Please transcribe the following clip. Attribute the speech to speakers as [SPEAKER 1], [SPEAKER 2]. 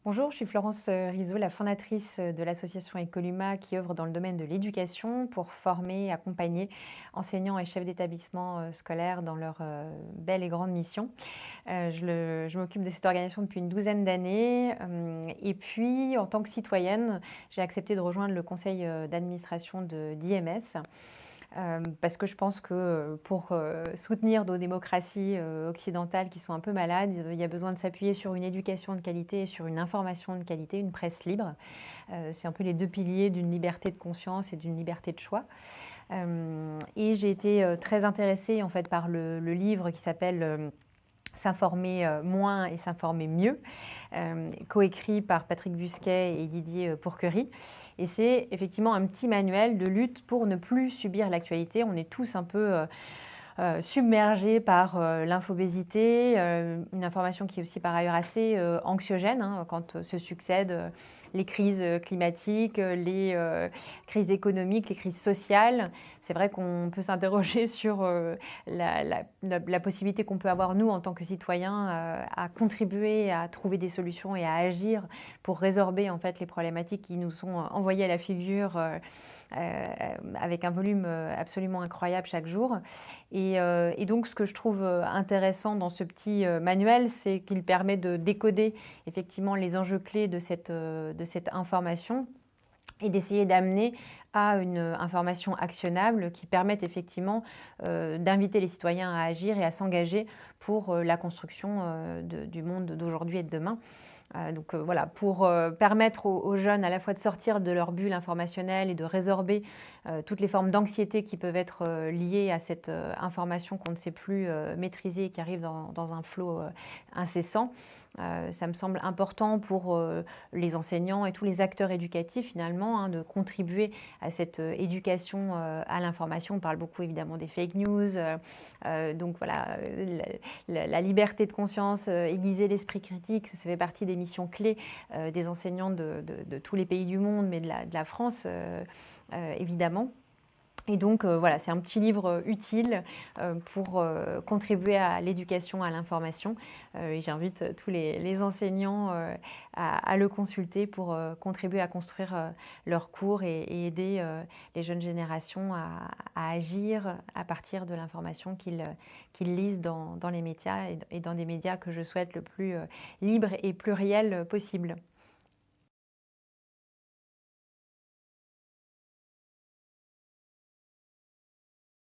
[SPEAKER 1] Bonjour, je suis Florence Rizzo, la fondatrice de l'association Ecoluma qui œuvre dans le domaine de l'éducation pour former et accompagner enseignants et chefs d'établissement scolaires dans leur belle et grande mission. Je m'occupe de cette organisation depuis une douzaine d'années et puis en tant que citoyenne, j'ai accepté de rejoindre le conseil d'administration d'IMS. Parce que je pense que pour soutenir nos démocraties occidentales qui sont un peu malades, il y a besoin de s'appuyer sur une éducation de qualité et sur une information de qualité, une presse libre. C'est un peu les deux piliers d'une liberté de conscience et d'une liberté de choix. Et j'ai été très intéressée en fait par le livre qui s'appelle S'informer moins et s'informer mieux, coécrit par Patrick Busquet et Didier Pourquerie. Et c'est effectivement un petit manuel de lutte pour ne plus subir l'actualité. On est tous un peu submergés par l'infobésité, une information qui est aussi par ailleurs assez anxiogène quand se succèdent les crises climatiques, les crises économiques, les crises sociales. C'est vrai qu'on peut s'interroger sur la possibilité qu'on peut avoir, nous, en tant que citoyens, à contribuer à trouver des solutions et à agir pour résorber en fait, les problématiques qui nous sont envoyées à la figure avec un volume absolument incroyable chaque jour. Et donc, ce que je trouve intéressant dans ce petit manuel, c'est qu'il permet de décoder effectivement les enjeux clés de cette information et d'essayer d'amener à une information actionnable qui permette effectivement d'inviter les citoyens à agir et à s'engager pour la construction du monde d'aujourd'hui et de demain. Donc voilà, pour permettre aux jeunes à la fois de sortir de leur bulle informationnelle et de résorber toutes les formes d'anxiété qui peuvent être liées à cette information qu'on ne sait plus maîtriser et qui arrive dans un flot incessant. Ça me semble important pour les enseignants et tous les acteurs éducatifs finalement de contribuer à cette éducation à l'information. On parle beaucoup évidemment des fake news. Donc voilà, la liberté de conscience, aiguiser l'esprit critique, ça fait partie des missions clés des enseignants de tous les pays du monde, mais de la France évidemment. Et donc voilà, c'est un petit livre utile pour contribuer à l'éducation, à l'information. Et j'invite tous les enseignants à le consulter pour contribuer à construire leurs cours et aider les jeunes générations à agir à partir de l'information qu'ils lisent dans les médias et dans des médias que je souhaite le plus libres et pluriels possible.